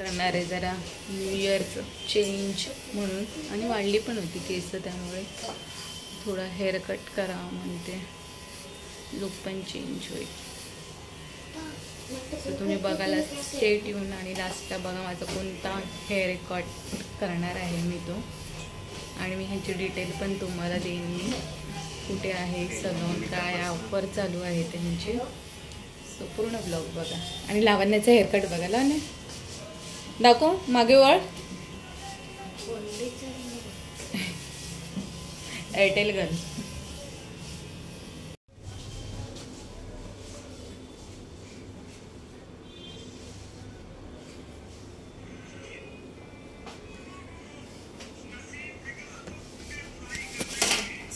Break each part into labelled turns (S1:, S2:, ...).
S1: करणार आहे जरा न्यू इयरचं चेंज म्हणून, आणि वाढली पण होती केस, त्यामुळे थोडा हेअर कट करा म्हणते, लुक पण चेंज होईल. सो तुम्ही बघायला स्टे ट्यून, आणि लास्टला बघा माझा कोणता हेअर कट करणार आहे मी तो, आणि मी ह्याची डिटेल पण तुम्हाला देईन मी, कुठे आहे सलून, काय ऑफर चालू आहे त्यांची. सो पूर्ण ब्लॉग बघा. आणि लावण्याचा हेअरकट बघा. लावण्या दाखव, मागे वळ. Airtel girl.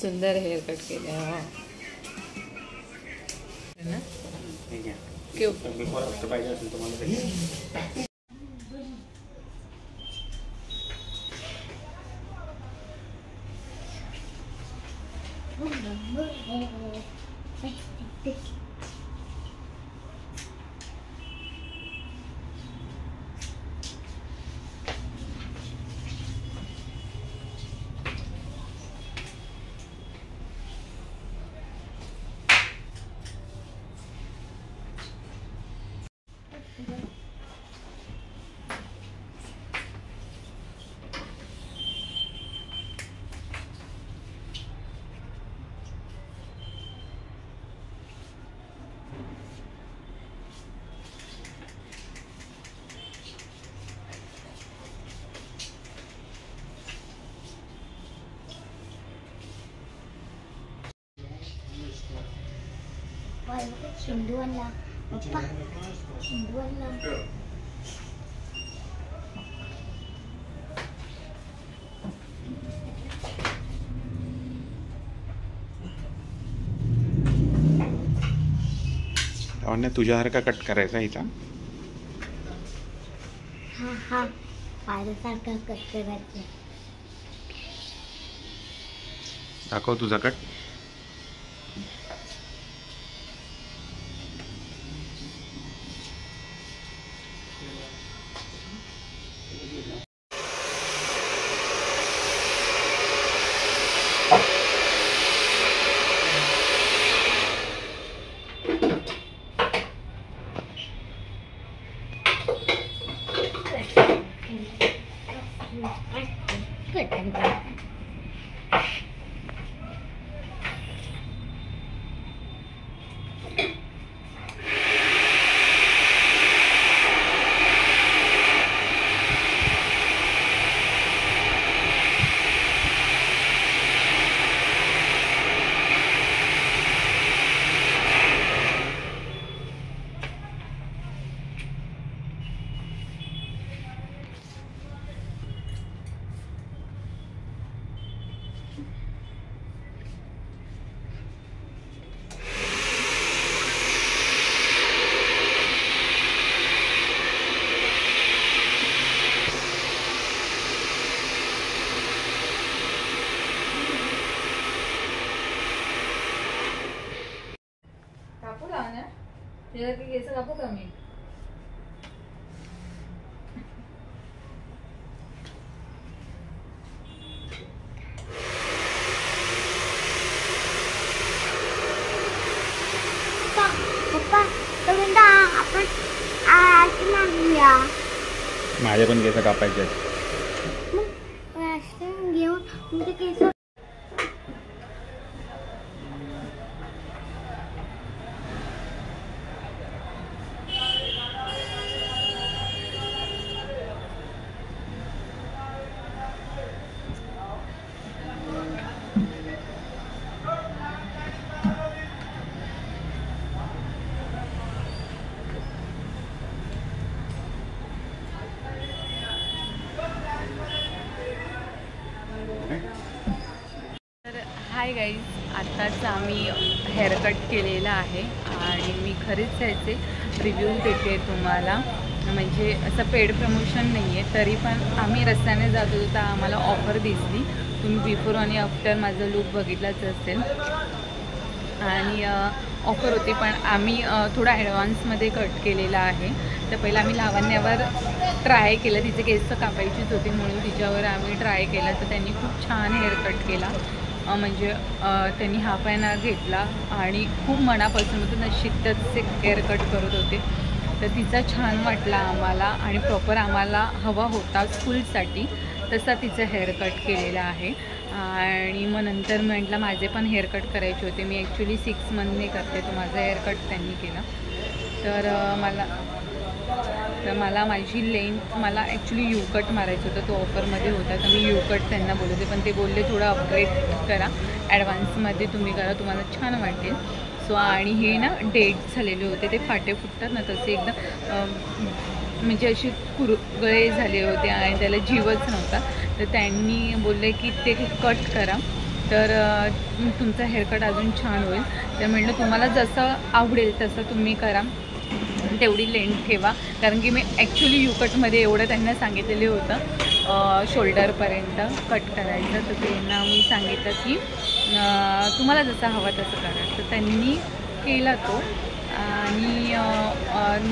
S1: सुंदर हेअर कट केले ना.
S2: पाहिजे असेल तुम्हाला.
S3: Sinduanlah, Papa. Sinduanlah.
S2: लावण्या तुझ्यासारखा कट करायचा हिचा.
S3: हा हा, माझ्यासारखा कट करायचा.
S2: दाखव तुझा कट.
S1: केस कापू का मी?
S3: पप्पा तोंडा आपण आज मागूया.
S2: माझे पण केस कापायचे आहेत.
S3: मग घेऊन म्हणजे केस
S1: हाय गाईज, आत्ताच आम्ही हेअरकट केलेला आहे आणि मी खरेच त्याचे रिव्ह्यू देते तुम्हाला. म्हणजे असं पेड प्रमोशन नाही आहे, तरी पण आम्ही रस्त्याने जात होतो तर आम्हाला ऑफर दिसली. तुम्ही बिफोर आणि आफ्टर माझं लूक बघितलाच असेल, आणि ऑफर होती. पण आम्ही थोडा ॲडव्हान्समध्ये कट केलेला आहे. तर पहिला आम्ही लावण्यावर ट्राय केलं. तिचे केस कापायचीच होती म्हणून तिच्यावर आम्ही ट्राय केला. तर त्यांनी खूप छान हेअर कट केला. म्हणजे त्यांनी हा पॅना घेतला आणि खूप मनापासून होतं ना शिद्दतचे हेअर कट करत होते. तर तिचा छान वाटला आम्हाला आणि प्रॉपर आम्हाला हवा होता स्कूलसाठी तसा तिचा हेअर कट केलेला आहे. आणि मग नंतर म्हटलं माझे पण हेअर कट करायचे होते. मी ॲक्च्युली 6 मंथने करते. तो माझा हेअर कट त्यांनी केला. तर मला माझी लेंथ मला ॲक्च्युली यू कट मारायचं होतं. तो ऑफरमध्ये होता तर मी यू कट त्यांना बोलते. पण ते बोलले थोडं अपग्रेड करा, ॲडव्हान्समध्ये तुम्ही करा, तुम्हाला छान वाटेल. सो आणि हे ना डेट झालेले होते, ते फाटे फुटतात ना तसे एकदम म्हणजे असे कुरगळे झाले होते आणि त्याला जीवच नव्हता. तर त्यांनी बोलले की ते कट करा तर तुमचा हेअरकट अजून छान होईल. तर म्हटलं तुम्हाला जसं आवडेल तसं तुम्ही करा, तेवढी लेंथ ठेवा. कारण की मी ॲक्च्युली यू कटमध्ये एवढं त्यांना सांगितलेलं होतं शोल्डरपर्यंत कट करायचं. तर त्यांना मी सांगितलं की तुम्हाला जसं हवा तसं करा. तर त्यांनी केला तो. आणि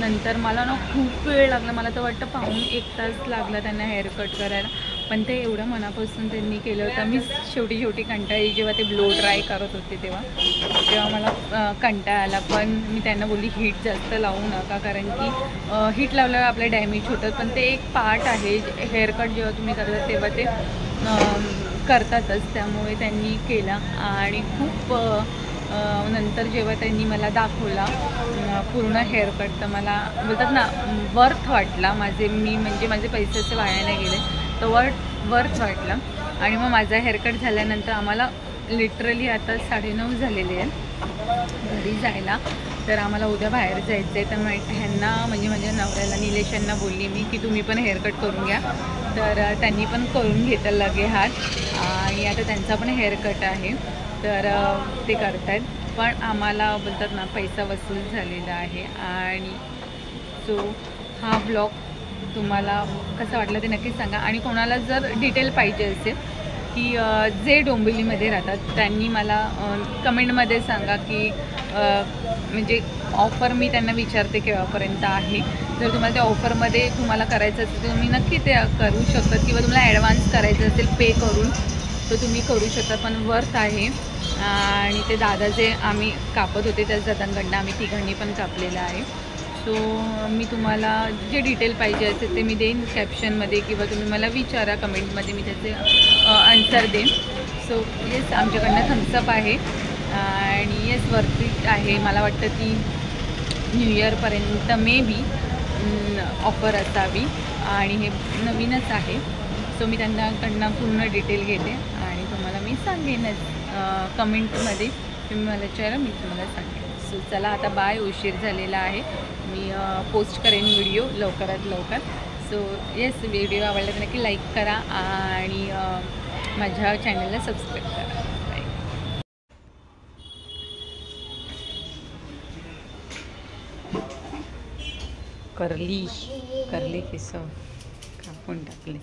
S1: नंतर मला ना खूप वेळ लागला. मला तर वाटतं पाऊण 1 तास लागला त्यांना हेअर कट करायला. पण ते एवढं मनापासून त्यांनी केलं होतं. मी शेवटी कंटाळी जेव्हा ते ब्लो ड्राय करत होते तेव्हा मला कंटाळा आला. पण मी त्यांना बोलली हीट जास्त लावू नका कारण की हीट लावल्यावर आपले डॅमेज होतात. पण ते एक पार्ट आहे हेअरकट जेव्हा तुम्ही करता तेव्हा ते करतातच. त्यामुळे त्यांनी केला आणि खूप नंतर जेव्हा त्यांनी मला दाखवला पूर्ण हेअरकट तर मला बोलतात ना वर्थ वाटला. म्हणजे माझे पैशाचे वाया नाही गेले तर वर्थ वाटलं. आणि मग माझा हेअरकट झाल्यानंतर आम्हाला लिटरली आता 9:30 झालेले आहेत घरी जायला. तर आम्हाला उद्या बाहेर जायचं आहे. तर ह्यांना म्हणजे माझ्या नवऱ्याला निलेश यांना बोलली मी की तुम्ही पण हेअरकट करून घ्या. तर त्यांनी पण करून घेतलं लगे हात आणि आता त्यांचा पण हेअरकट आहे तर ते करत आहेत. पण आम्हाला बोलतात ना पैसा वसूल झालेला आहे. आणि सो हा ब्लॉग तुम्हाला कसा वाटला ते नक्कीच सांगा. आणि कोणाला जर डिटेल पाहिजे असेल की जे डोंबिवलीमध्ये राहतात त्यांनी मला कमेंटमध्ये सांगा की म्हणजे ऑफर मी त्यांना विचारते केव्हापर्यंत आहे. जर तुम्हाला त्या ऑफरमध्ये तुम्हाला करायचं असेल तर तुम्ही नक्की ते करू शकता किंवा तुम्हाला ॲडव्हान्स करायचं असेल पे करून तर तुम्ही करू शकता. पण वर्थ आहे. आणि ते दादा जे आम्ही कापत होते त्याच दादांकडनं आम्ही तिघांनी पण कापलेलं आहे. सो मी तुम्हाला जे डिटेल पाहिजे असेल ते मी देईन कॅप्शनमध्ये किंवा तुम्ही मला विचारा कमेंटमध्ये मी त्याचे आन्सर देईन. सो येस आमच्याकडनं थम्सअप आहे आणि येस वरती आहे. मला वाटतं ती न्यू इयरपर्यंत मे बी ऑफर असावी आणि हे नवीनच आहे. सो मी त्यांच्याकडनं पूर्ण डिटेल घेते आणि तुम्हाला मी सांगेनच कमेंटमध्ये. तुम्ही मला विचारा मी तुम्हाला सांगेन. सो चला आता बाय. उशीर झालेला आहे. मी पोस्ट करेन व्हिडिओ लवकरात लवकर. सो येस व्हिडिओ आवडला तर नक्की लाईक करा आणि माझ्या चॅनलला सबस्क्राईब करा. करली केस कापून टाकले.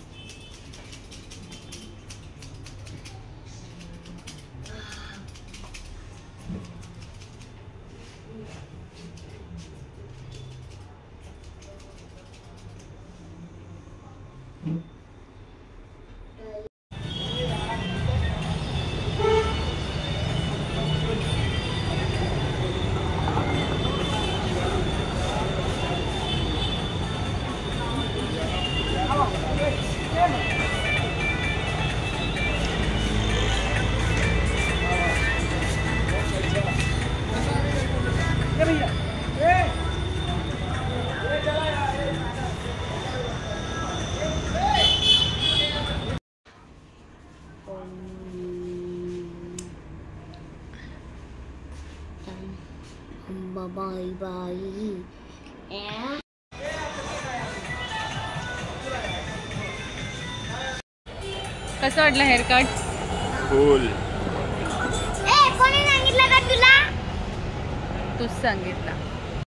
S3: Bye bye.
S1: कसं वाटलं हेअरकट?
S2: फुल.
S3: कोणी सांगितलं का तुला?
S1: तूच सांगितलं.